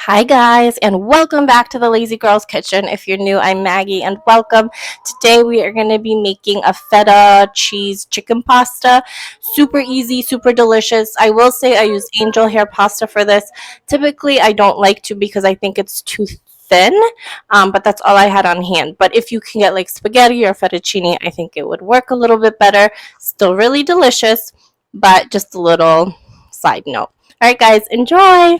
Hi guys, and welcome back to the Lazy Girls Kitchen. If you're new, I'm Maggie and welcome. Today we are going to be making a feta cheese chicken pasta. Super easy, super delicious. I will say I use angel hair pasta for this. Typically I don't like to because I think it's too thin, but that's all I had on hand. But if you can get like spaghetti or fettuccine, I think it would work a little bit better. Still really delicious, but just a little side note. All right guys, enjoy!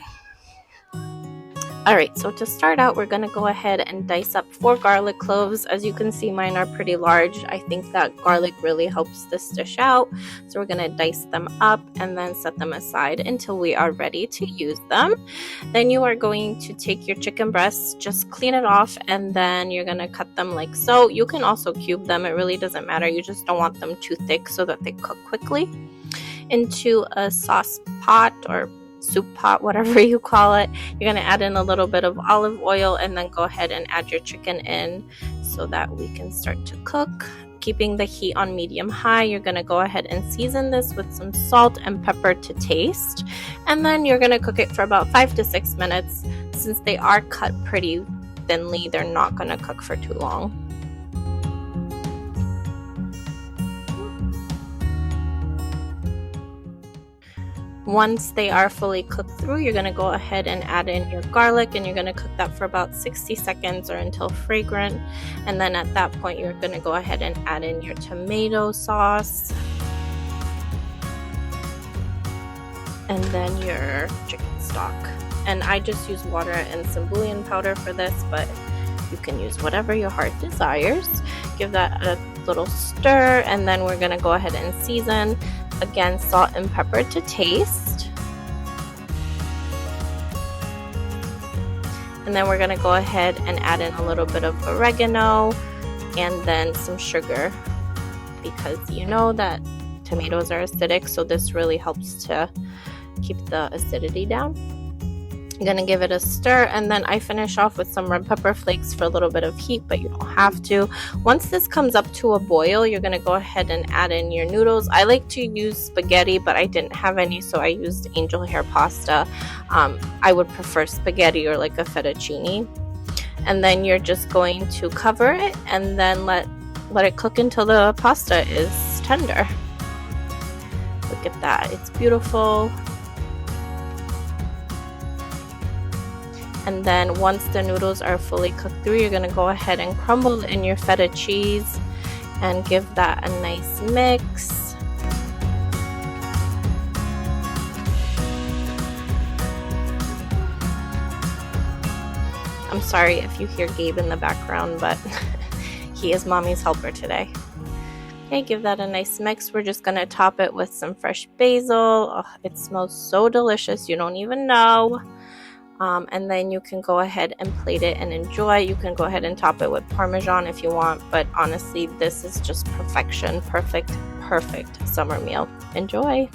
Alright, so to start out, we're going to go ahead and dice up 4 garlic cloves. As you can see, mine are pretty large. I think that garlic really helps this dish out. So we're going to dice them up and then set them aside until we are ready to use them. Then you are going to take your chicken breasts, just clean it off, and then you're going to cut them like so. You can also cube them. It really doesn't matter. You just don't want them too thick so that they cook quickly. Into a sauce pot or soup pot, whatever you call it, you're going to add in a little bit of olive oil and then go ahead and add your chicken in so that we can start to cook. Keeping the heat on medium high, you're going to go ahead and season this with some salt and pepper to taste, and then you're going to cook it for about 5 to 6 minutes. Since they are cut pretty thinly, they're not going to cook for too long. Once they are fully cooked through, you're going to go ahead and add in your garlic, and you're going to cook that for about 60 seconds or until fragrant. And then at that point, you're going to go ahead and add in your tomato sauce and then your chicken stock. And I just use water and some bouillon powder for this, but you can use whatever your heart desires. Give that a little stir, and then we're going to go ahead and season. Again, salt and pepper to taste. And then we're going to go ahead and add in a little bit of oregano and then some sugar, because you know that tomatoes are acidic, so this really helps to keep the acidity down. I'm going to give it a stir, and then I finish off with some red pepper flakes for a little bit of heat, but you don't have to. Once this comes up to a boil, you're going to go ahead and add in your noodles. I like to use spaghetti, but I didn't have any, so I used angel hair pasta. I would prefer spaghetti or like a fettuccine. And then you're just going to cover it and then let it cook until the pasta is tender. Look at that, it's beautiful. And then once the noodles are fully cooked through, you're going to go ahead and crumble in your feta cheese and give that a nice mix. I'm sorry if you hear Gabe in the background, but he is mommy's helper today. Okay, give that a nice mix. We're just going to top it with some fresh basil. Oh, it smells so delicious, you don't even know. And then you can go ahead and plate it and enjoy. You can go ahead and top it with Parmesan if you want, but honestly, this is just perfection. Perfect summer meal. Enjoy!